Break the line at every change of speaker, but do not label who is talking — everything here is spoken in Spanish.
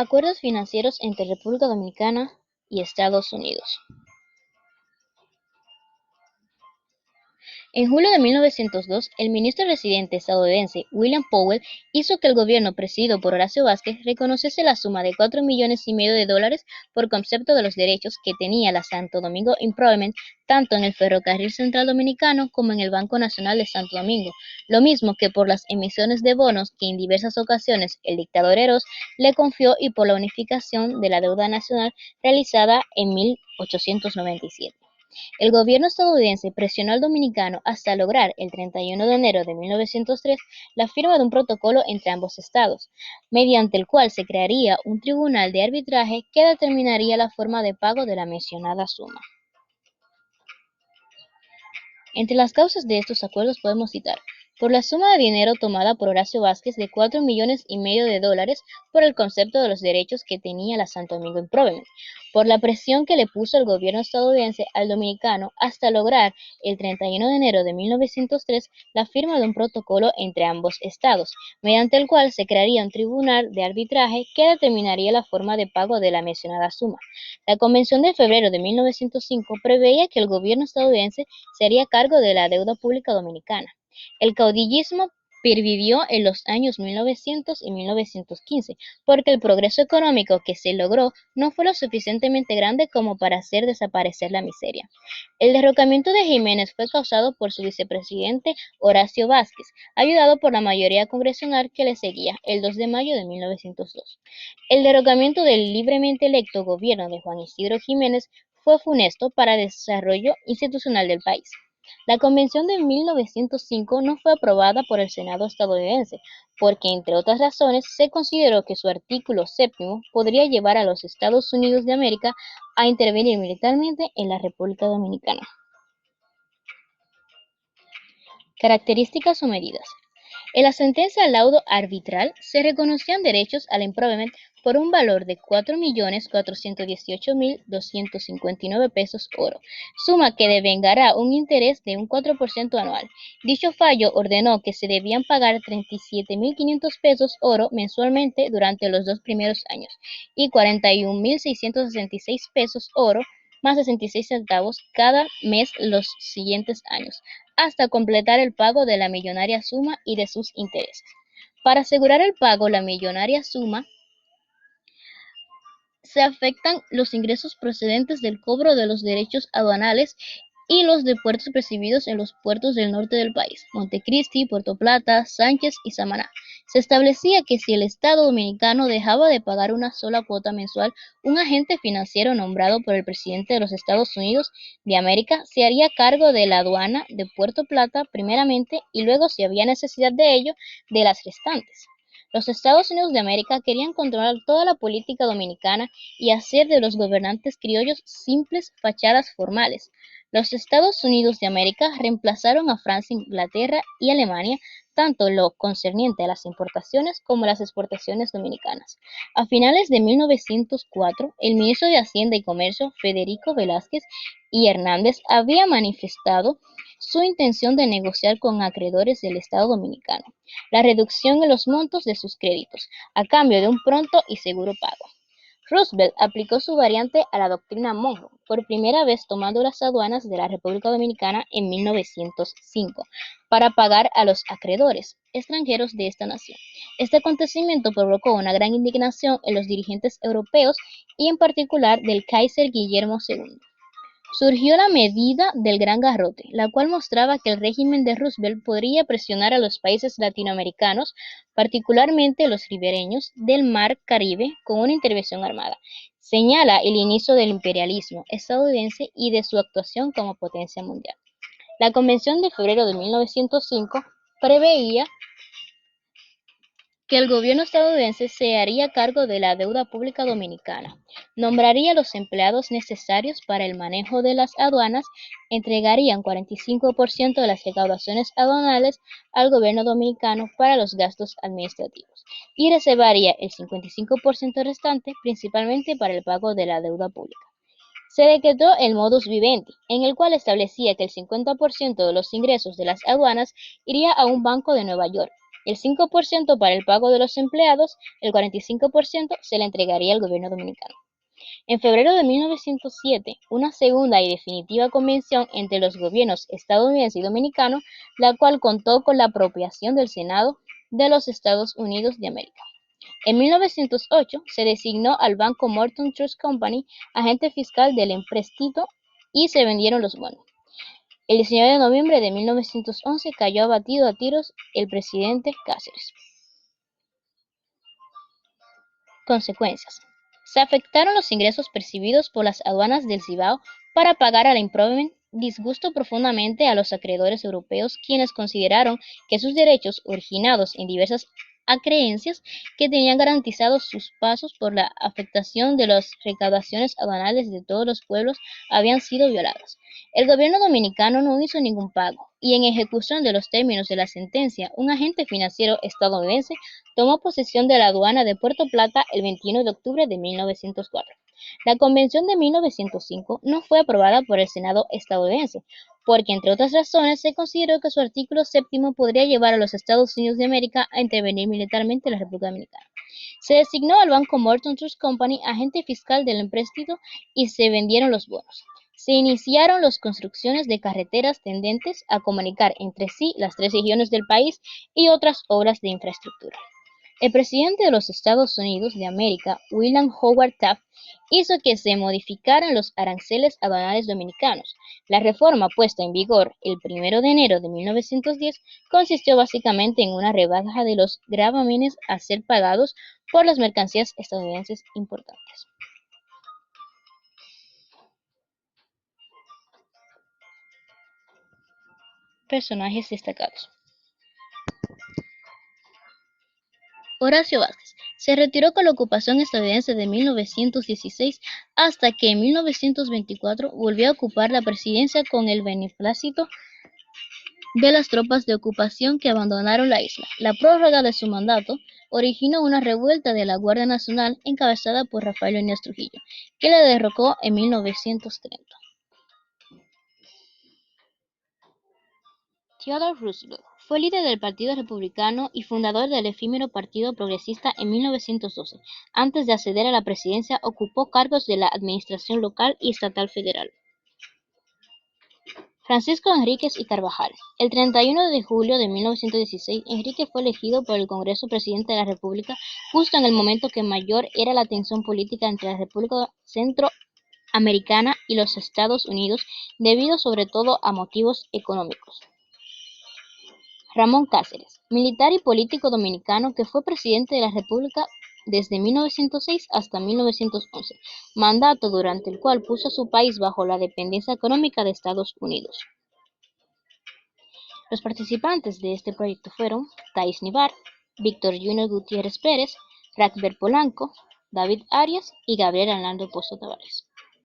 Acuerdos financieros entre República Dominicana y Estados Unidos. En julio de 1902, el ministro residente estadounidense William Powell hizo que el gobierno presidido por Horacio Vázquez reconociese la suma de $4,5 millones por concepto de los derechos que tenía la Santo Domingo Improvement tanto en el Ferrocarril Central Dominicano como en el Banco Nacional de Santo Domingo, lo mismo que por las emisiones de bonos que en diversas ocasiones el dictador Eros le confió y por la unificación de la deuda nacional realizada en 1897. El gobierno estadounidense presionó al dominicano hasta lograr el 31 de enero de 1903 la firma de un protocolo entre ambos estados, mediante el cual se crearía un tribunal de arbitraje que determinaría la forma de pago de la mencionada suma. Entre las causas de estos acuerdos podemos citar: por la suma de dinero tomada por Horacio Vázquez de $4,5 millones por el concepto de los derechos que tenía la Santo Domingo Improvement; por la presión que le puso el gobierno estadounidense al dominicano hasta lograr el 31 de enero de 1903 la firma de un protocolo entre ambos estados, mediante el cual se crearía un tribunal de arbitraje que determinaría la forma de pago de la mencionada suma. La Convención de febrero de 1905 preveía que el gobierno estadounidense se haría cargo de la deuda pública dominicana. El caudillismo pervivió en los años 1900 y 1915, porque el progreso económico que se logró no fue lo suficientemente grande como para hacer desaparecer la miseria. El derrocamiento de Jiménez fue causado por su vicepresidente Horacio Vázquez, ayudado por la mayoría congresional que le seguía, el 2 de mayo de 1902. El derrocamiento del libremente electo gobierno de Juan Isidro Jiménez fue funesto para el desarrollo institucional del país. La Convención de 1905 no fue aprobada por el Senado estadounidense porque, entre otras razones, se consideró que su artículo séptimo podría llevar a los Estados Unidos de América a intervenir militarmente en la República Dominicana. Características o medidas. En la sentencia al laudo arbitral se reconocían derechos al improvement por un valor de $4,418,259 oro, suma que devengará un interés de un 4% anual. Dicho fallo ordenó que se debían pagar $37,500 oro mensualmente durante los 2 primeros años y $41,666 oro más 66 centavos cada mes los siguientes años, hasta completar el pago de la millonaria suma y de sus intereses. Para asegurar el pago la millonaria suma, se afectan los ingresos procedentes del cobro de los derechos aduanales y los de puertos percibidos en los puertos del norte del país, Montecristi, Puerto Plata, Sánchez y Samaná. Se establecía que si el Estado dominicano dejaba de pagar una sola cuota mensual, un agente financiero nombrado por el presidente de los Estados Unidos de América se haría cargo de la aduana de Puerto Plata primeramente y luego, si había necesidad de ello, de las restantes. Los Estados Unidos de América querían controlar toda la política dominicana y hacer de los gobernantes criollos simples fachadas formales. Los Estados Unidos de América reemplazaron a Francia, Inglaterra y Alemania, tanto en lo concerniente a las importaciones como a las exportaciones dominicanas. A finales de 1904, el ministro de Hacienda y Comercio, Federico Velázquez y Hernández, había manifestado su intención de negociar con acreedores del Estado dominicano la reducción en los montos de sus créditos, a cambio de un pronto y seguro pago. Roosevelt aplicó su variante a la doctrina Monroe, por primera vez tomando las aduanas de la República Dominicana en 1905, para pagar a los acreedores extranjeros de esta nación. Este acontecimiento provocó una gran indignación en los dirigentes europeos y en particular del Kaiser Guillermo II. Surgió la medida del Gran Garrote, la cual mostraba que el régimen de Roosevelt podría presionar a los países latinoamericanos, particularmente los ribereños del Mar Caribe, con una intervención armada. Señala el inicio del imperialismo estadounidense y de su actuación como potencia mundial. La Convención de febrero de 1905 preveía que el gobierno estadounidense se haría cargo de la deuda pública dominicana, nombraría los empleados necesarios para el manejo de las aduanas, entregarían 45% de las recaudaciones aduanales al gobierno dominicano para los gastos administrativos y reservaría el 55% restante principalmente para el pago de la deuda pública. Se decretó el modus vivendi, en el cual establecía que el 50% de los ingresos de las aduanas iría a un banco de Nueva York, el 5% para el pago de los empleados, el 45% se le entregaría al gobierno dominicano. En febrero de 1907, una segunda y definitiva convención entre los gobiernos estadounidense y dominicano, la cual contó con la aprobación del Senado de los Estados Unidos de América. En 1908 se designó al Banco Morton Trust Company agente fiscal del empréstito y se vendieron los bonos. El 19 de noviembre de 1911 cayó abatido a tiros el presidente Cáceres. Consecuencias. Se afectaron los ingresos percibidos por las aduanas del Cibao para pagar a la Improvement, disgustó profundamente a los acreedores europeos, quienes consideraron que sus derechos, originados en diversas acreencias que tenían garantizados sus pasos por la afectación de las recaudaciones aduanales de todos los pueblos, habían sido violados. El gobierno dominicano no hizo ningún pago, y en ejecución de los términos de la sentencia, un agente financiero estadounidense tomó posesión de la aduana de Puerto Plata el 21 de octubre de 1904. La Convención de 1905 no fue aprobada por el Senado estadounidense, porque, entre otras razones, se consideró que su artículo séptimo podría llevar a los Estados Unidos de América a intervenir militarmente en la República Dominicana. Se designó al Banco Morton Trust Company agente fiscal del empréstito y se vendieron los bonos. Se iniciaron las construcciones de carreteras tendentes a comunicar entre sí las tres regiones del país y otras obras de infraestructura. El presidente de los Estados Unidos de América, William Howard Taft, hizo que se modificaran los aranceles aduanales dominicanos. La reforma puesta en vigor el 1 de enero de 1910 consistió básicamente en una rebaja de los gravámenes a ser pagados por las mercancías estadounidenses importantes. Personajes destacados. Horacio Vázquez se retiró con la ocupación estadounidense de 1916 hasta que en 1924 volvió a ocupar la presidencia con el beneplácito de las tropas de ocupación que abandonaron la isla. La prórroga de su mandato originó una revuelta de la Guardia Nacional encabezada por Rafael Leónidas Trujillo, que la derrocó en 1930. Theodore Roosevelt fue líder del Partido Republicano y fundador del efímero Partido Progresista en 1912. Antes de acceder a la presidencia, ocupó cargos de la administración local y estatal federal. Francisco Enríquez y Carvajal. El 31 de julio de 1916, Enrique fue elegido por el Congreso presidente de la República justo en el momento que mayor era la tensión política entre la República Centroamericana y los Estados Unidos, debido sobre todo a motivos económicos. Ramón Cáceres, militar y político dominicano que fue presidente de la República desde 1906 hasta 1911, mandato durante el cual puso a su país bajo la dependencia económica de Estados Unidos. Los participantes de este proyecto fueron Thais Nivar, Víctor Junior Gutiérrez Pérez, Raquel Polanco, David Arias y Gabriel Arnaldo Pozo Tavares.